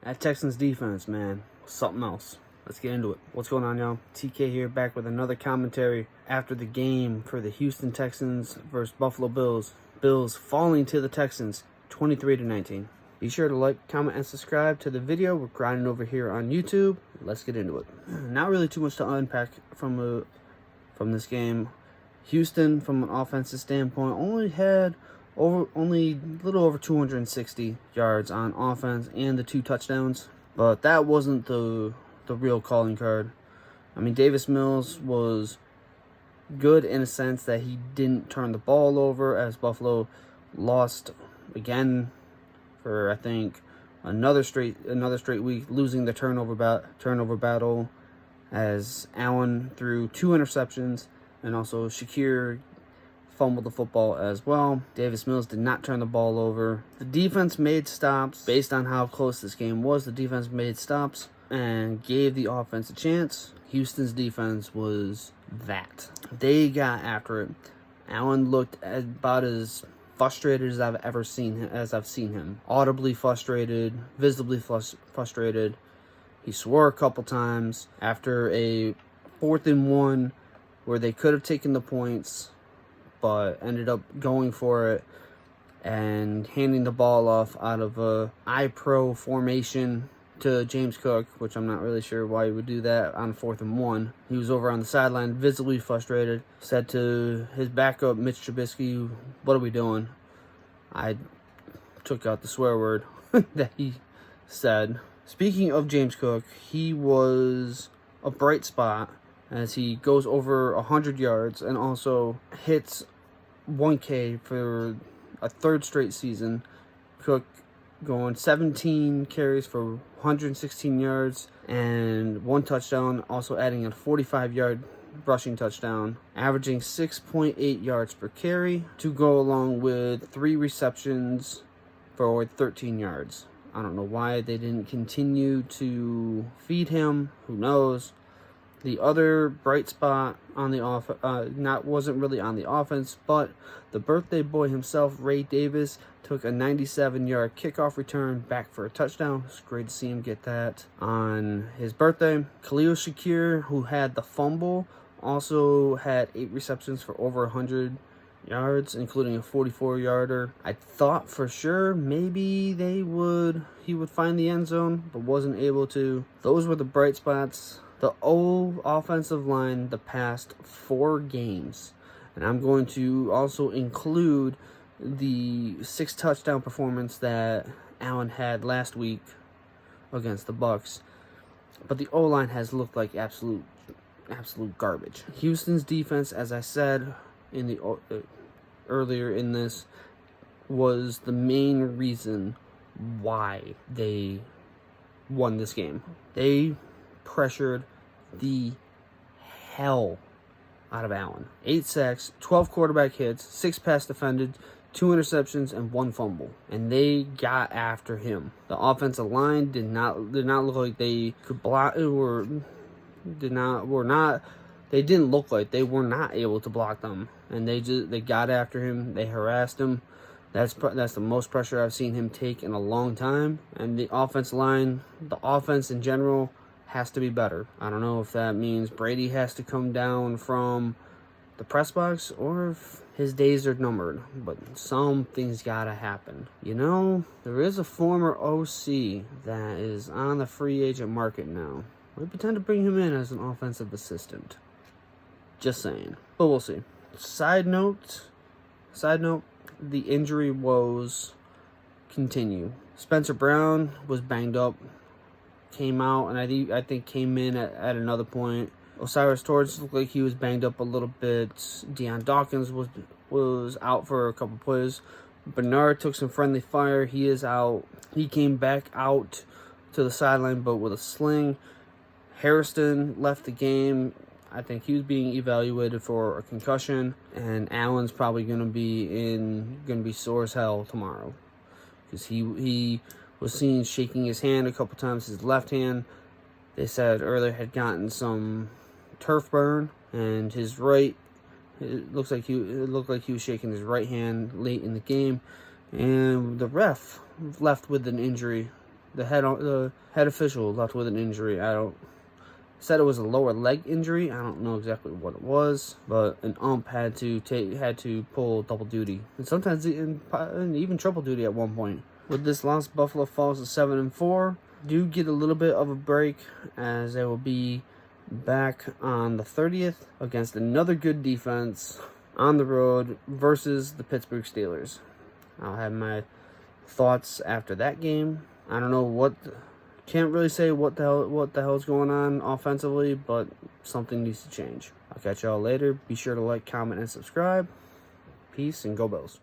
That Texans defense, man, something else. Let's get into it. What's going on, y'all? TK here, back with another commentary after the game for the Houston Texans versus Buffalo Bills. Bills falling to the Texans 23-19. Be sure to like, comment, and subscribe to the video. We're grinding over here on YouTube. Let's get into it. Not really too much to unpack from this game. Houston, from an offensive standpoint, only had a little over 260 yards on offense and the 2 touchdowns. But that wasn't the real calling card. I mean, Davis Mills was good in a sense that he didn't turn the ball over, as Buffalo lost again for, I think, another straight week, losing the turnover battle, as Allen threw 2 interceptions and also Shakir fumbled the football as well. Davis Mills did not turn the ball over. The defense made stops based on how close this game was. The defense made stops and gave the offense a chance. Houston's defense was that. They got after it. Allen looked about as frustrated as I've seen him. Audibly frustrated, visibly frustrated. He swore a couple times after a 4th and 1 where they could have taken the points, but ended up going for it and handing the ball off out of a I-Pro formation to James Cook, which I'm not really sure why he would do that on 4th and 1. He was over on the sideline, visibly frustrated, said to his backup, Mitch Trubisky, "What are we doing?" I took out the swear word that he said. Speaking of James Cook, he was a bright spot as he goes over 100 yards and also hits 1K for a 3rd straight season. Cook going 17 carries for 116 yards and 1 touchdown, also adding a 45-yard rushing touchdown, averaging 6.8 yards per carry to go along with 3 receptions for 13 yards. I don't know why they didn't continue to feed him. Who knows? The other bright spot on the wasn't really on the offense, but the birthday boy himself, Ray Davis, took a 97-yard kickoff return back for a touchdown. It's great to see him get that on his birthday. Khalil Shakir, who had the fumble, also had 8 receptions for over 100 yards, including a 44-yarder. I thought for sure maybe he would find the end zone, but wasn't able to. Those were the bright spots. The old offensive line the past 4 games. And I'm going to also include the 6 touchdown performance that Allen had last week against the Bucs. But the O-line has looked like absolute garbage. Houston's defense, as I said in the earlier in this, was the main reason why they won this game. They pressured the hell out of Allen. 8 sacks, 12 quarterback hits, 6 pass defended, 2 interceptions, and 1 fumble. And they got after him. The offensive line did not look like they could block. They didn't look like they were not able to block them. And they got after him. They harassed him. That's the most pressure I've seen him take in a long time. And the offensive line, the offense in general, has to be better. I don't know if that means Brady has to come down from the press box or if his days are numbered, but something's gotta happen. You know, there is a former OC that is on the free agent market now. I pretend to bring him in as an offensive assistant. Just saying. But we'll see. Side note, the injury woes continue. Spencer Brown was banged up, came out, and I think came in at another point. Osiris Torres looked like he was banged up a little bit. Deion Dawkins was out for a couple plays. Bernard took some friendly fire. He is out. He came back out to the sideline, but with a sling. Harrison left the game. I think he was being evaluated for a concussion, and Allen's probably gonna be sore as hell tomorrow, because he was seen shaking his hand a couple times. His left hand, they said earlier, had gotten some turf burn, and his right, it looked like he was shaking his right hand late in the game, and the ref left with an injury the head official left with an injury. Said it was a lower leg injury. I don't know exactly what it was, but an ump had to pull double duty, and sometimes even triple duty at one point. With this loss, Buffalo falls to 7-4. Do get a little bit of a break, as they will be back on the 30th against another good defense on the road versus the Pittsburgh Steelers. I'll have my thoughts after that game. I don't know can't really say what the hell's going on offensively, but something needs to change. I'll catch y'all later. Be sure to like, comment, and subscribe. Peace, and go Bills.